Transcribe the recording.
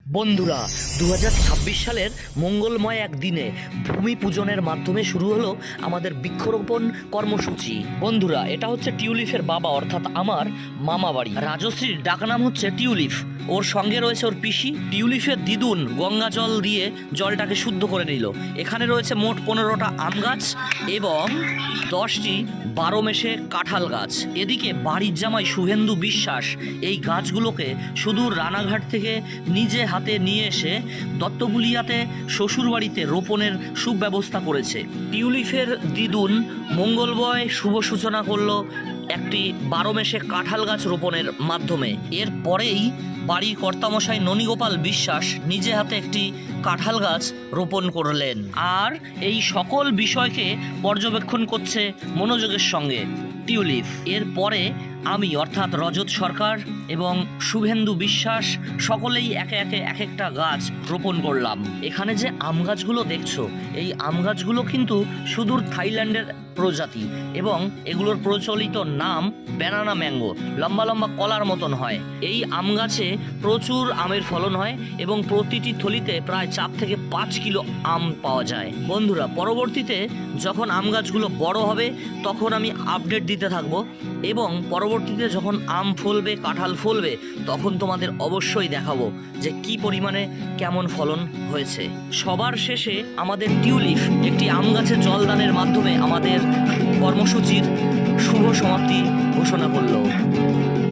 বন্ধুরা, 2026 সালের মঙ্গলময় এক দিনে ভূমি পূজনের মাধ্যমে শুরু হলো আমাদের বৃক্ষরোপণ কর্মসূচি। বন্ধুরা, এটা হচ্ছে টিউলিফের বাবা অর্থাৎ আমার মামা বাড়ি। রাজশ্রীর ডাকনাম হচ্ছে টিউলিফ। ওর সঙ্গে রয়েছে ওর পিসি। টিউলিফের দিদুন গঙ্গা জল দিয়ে জলটাকে শুদ্ধ করে নিল। এখানে রয়েছে মোট 15টা আম গাছ এবং 10টি 12 মেশে কাঁঠাল গাছ। এদিকে বাড়ির জামাই শুভেন্দু বিশ্বাস এই গাছগুলোকে সুদূর রানাঘাট থেকে নিজে হাতে নিয়ে এসে দত্তগুলিয়াতে শ্বশুরবাড়িতে রোপণের সুব্যবস্থা করেছে। টিউলিফের দিদুন মঙ্গলময় শুভ সূচনা করলো একটি 12 মেশে কাঁঠাল গাছ রোপণের মাধ্যমে। এরপরেই বাড়ির কর্তামশাই ননীগোপাল বিশ্বাস নিজে হাতে একটি কাঁঠাল গাছ রোপণ করলেন। আর এই সকল বিষয়কে পর্যবেক্ষণ করছে মনোযোগের সঙ্গে টিউলিফ। এরপরে আমি অর্থাৎ রজত সরকার এবং শুভেন্দু বিশ্বাস সকলেই একে একে এক একটা গাছ রোপণ করলাম। এখানে যে আম গাছগুলো দেখছো, এই আম গাছগুলো কিন্তু সুদূর থাইল্যান্ডের প্রজাতি এবং এগুলোর প্রচলিত নাম ব্যানানা ম্যাঙ্গো। লম্বা লম্বা কলার মতন হয়। এই আম গাছে প্রচুর আমের ফলন হয় এবং প্রতিটি থলিতে প্রায় 4 থেকে 5 কিলো আম পাওয়া যায়। বন্ধুরা, পরবর্তীতে যখন আম গাছগুলো বড় হবে তখন আমি আপডেট দিতে থাকবো এবং পরবর্তীতে যখন আম ফলবে, কাঁঠাল ফলবে, তখন তোমাদের অবশ্যই দেখাবো যে কি পরিমাণে কেমন ফলন হয়েছে। সবার শেষে আমাদের টিউলিফ একটি আম গাছে জলদানের মাধ্যমে আমাদের কর্মসূচির শুভ সমাপ্তি ঘোষণা করলো।